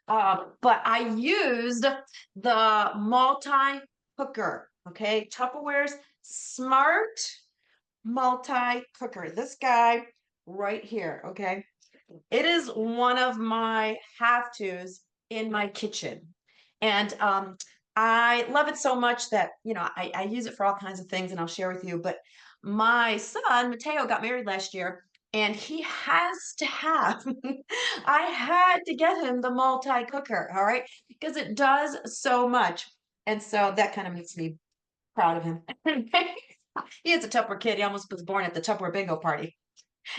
But I used the multi-cooker, okay? Tupperware's smart multi-cooker. This guy right here, okay? It is one of my have-tos in my kitchen. And I love it so much that, I use it for all kinds of things and I'll share with you. But my son, Mateo, got married last year and he has to have, I had to get him the multi-cooker, all right, because it does so much. And so that kind of makes me proud of him. He is a Tupperware kid. He almost was born at the Tupperware bingo party.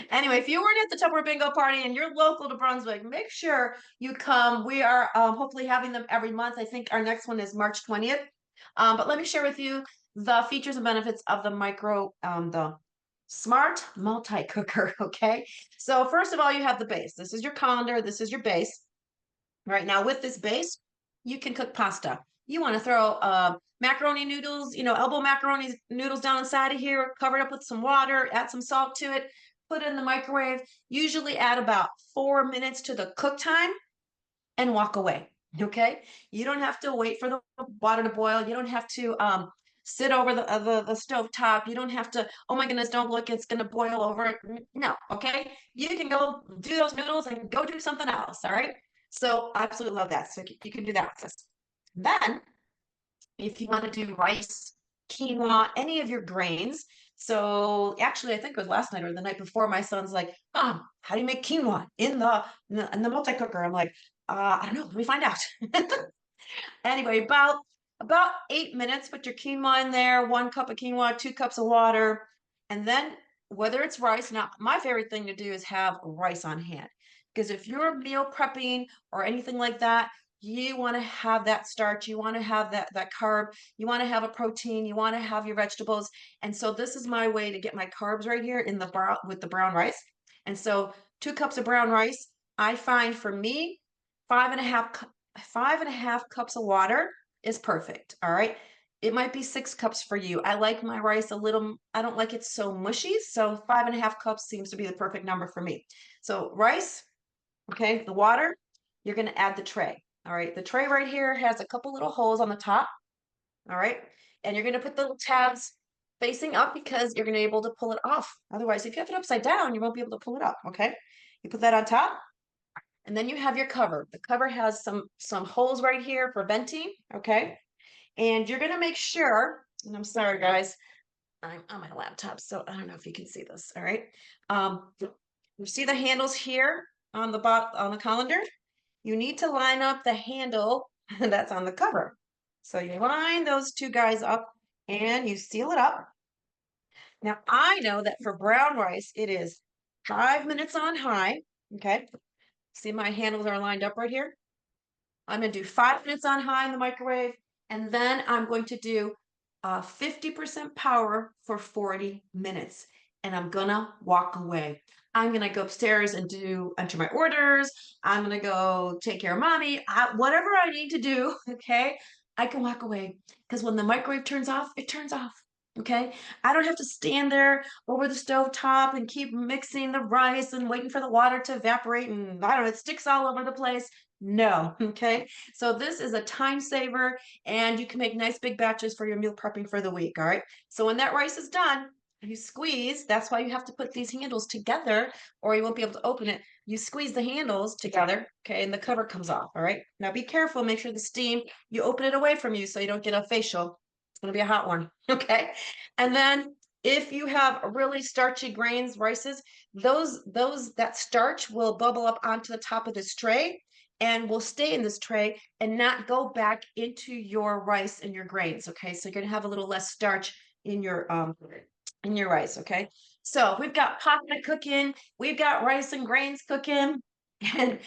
Anyway, if you weren't at the Tupperware Bingo Party and you're local to Brunswick, make sure you come. We are hopefully having them every month. I think our next one is March 20th. But let me share with you the features and benefits of the smart multi-cooker, okay? So first of all, you have the base. This is your colander. This is your base. Right now with this base, you can cook pasta. You want to throw macaroni noodles, elbow macaroni noodles down inside of here, cover it up with some water, add some salt to it, put it in the microwave, usually add about 4 minutes to the cook time and walk away. Okay. You don't have to wait for the water to boil. You don't have to sit over the stove top. You don't have to, oh my goodness, don't look, it's going to boil over. No. Okay. You can go do those noodles and go do something else. All right. So I absolutely love that. So you can do that with this. Then if you want to do rice, quinoa, any of your grains. So actually, I think it was last night or the night before, my son's like, Mom, how do you make quinoa in the multi-cooker? I'm like, I don't know. Let me find out. Anyway, about 8 minutes, put your quinoa in there, 1 cup of quinoa, 2 cups of water. And then whether it's rice, now my favorite thing to do is have rice on hand. Because if you're meal prepping or anything like that, you want to have that starch, you want to have that carb, you want to have a protein, you want to have your vegetables. And so this is my way to get my carbs right here in the brown with the brown rice. And so 2 cups of brown rice, I find for me, five and a half 5.5 cups of water is perfect. All right. It might be 6 cups for you. I like my rice a little, I don't like it so mushy. So 5.5 cups seems to be the perfect number for me. So rice, okay, the water, you're going to add the tray. All right. The tray right here has a couple little holes on the top. All right. And you're going to put the little tabs facing up because you're going to be able to pull it off. Otherwise, if you have it upside down, you won't be able to pull it up. Okay. You put that on top. And then you have your cover. The cover has some holes right here for venting, okay? And you're gonna make sure, and I'm sorry guys, I'm on my laptop, so I don't know if you can see this, all right? You see the handles here on the colander? You need to line up the handle that's on the cover. So you line those two guys up and you seal it up. Now I know that for brown rice, it is 5 minutes on high, okay? See my handles are lined up right here. I'm going to do 5 minutes on high in the microwave, and then I'm going to do 50% power for 40 minutes. And I'm going to walk away. I'm going to go upstairs and enter my orders. I'm going to go take care of mommy. Whatever I need to do, okay, I can walk away. Because when the microwave turns off, it turns off. Okay, I don't have to stand there over the stove top and keep mixing the rice and waiting for the water to evaporate and I don't know, it sticks all over the place. No, okay. So this is a time saver and you can make nice big batches for your meal prepping for the week, all right? So when that rice is done, you squeeze, that's why you have to put these handles together or you won't be able to open it. You squeeze the handles together, okay, and the cover comes off, all right? Now be careful, make sure the steam, you open it away from you so you don't get a facial. It's going to be a hot one, okay? And then if you have really starchy grains, rices, that starch will bubble up onto the top of this tray and will stay in this tray and not go back into your rice and your grains. Okay, so you're gonna have a little less starch in your rice. Okay, so we've got pasta cooking, we've got rice and grains cooking, and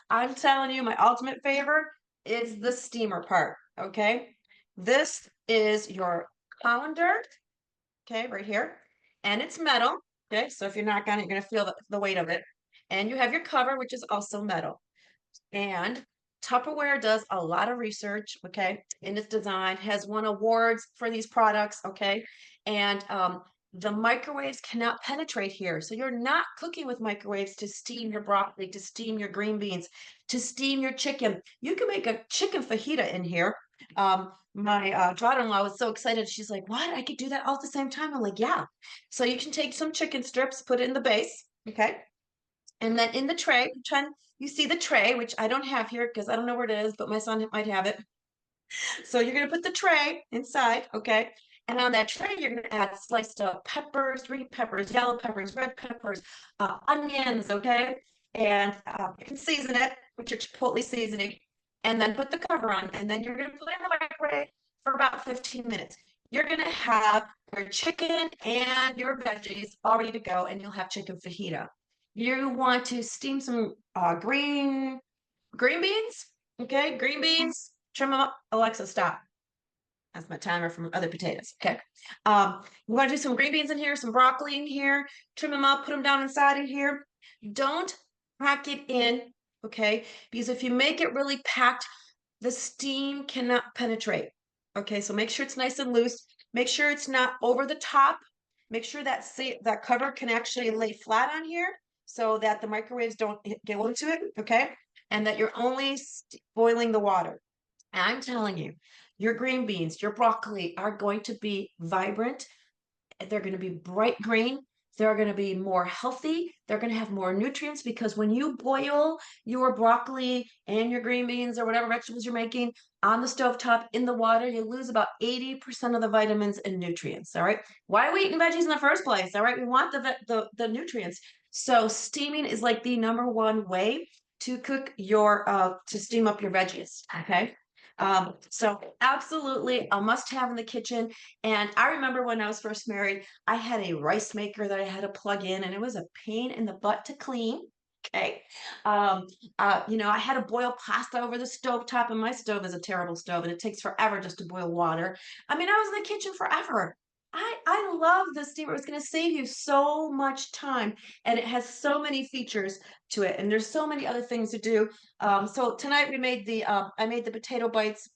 I'm telling you, my ultimate favorite is the steamer part. Okay, this is your colander. Okay, right here, and it's metal. Okay, so if you're not gonna, you're gonna feel the weight of it, and you have your cover, which is also metal. And Tupperware does a lot of research, okay, in its design, has won awards for these products, okay? And the microwaves cannot penetrate here. So you're not cooking with microwaves to steam your broccoli, to steam your green beans, to steam your chicken. You can make a chicken fajita in here. My daughter-in-law was so excited. She's like, what? I could do that all at the same time. I'm like, yeah. So you can take some chicken strips, put it in the base, okay? And then in the tray, pretend you see the tray, which I don't have here because I don't know where it is, but my son might have it. So you're going to put the tray inside, okay? And on that tray, you're going to add sliced peppers, green peppers, yellow peppers, red peppers, onions, okay? And you can season it with your chipotle seasoning, and then put the cover on. And then you're going to put it in the microwave for about 15 minutes. You're going to have your chicken and your veggies all ready to go, and you'll have chicken fajita. You want to steam some green beans, okay? Green beans, trim them up. Alexa, stop. That's my timer from other potatoes. Okay. We want to do some green beans in here, some broccoli in here, trim them up, put them down inside of here. Don't pack it in, okay? Because if you make it really packed, the steam cannot penetrate. Okay, so make sure it's nice and loose. Make sure it's not over the top. Make sure that that cover can actually lay flat on here so that the microwaves don't go into it, okay? And that you're only boiling the water. And I'm telling you, your green beans, your broccoli are going to be vibrant. They're going to be bright green. They're going to be more healthy. They're going to have more nutrients because when you boil your broccoli and your green beans or whatever vegetables you're making on the stovetop in the water, you lose about 80% of the vitamins and nutrients. All right. Why are we eating veggies in the first place? All right. We want the nutrients. So steaming is like the number one way to cook your to steam up your veggies. Okay. So absolutely a must have in the kitchen. And I remember when I was first married, I had a rice maker that I had to plug in, and it was a pain in the butt to clean. Okay. I had to boil pasta over the stove top, and my stove is a terrible stove, and it takes forever just to boil water. I mean, I was in the kitchen forever. I love the steamer. It's going to save you so much time, and it has so many features to it, and there's so many other things to do. So tonight we made I made the potato bites,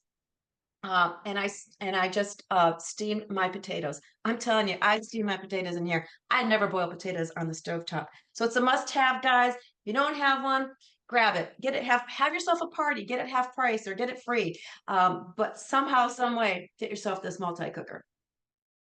and I just steamed my potatoes. I'm telling you, I steam my potatoes in here. I never boil potatoes on the stovetop. So it's a must-have, guys. If you don't have one, grab it. Get it have yourself a party. Get it half price or get it free. But somehow, some way, get yourself this multi-cooker.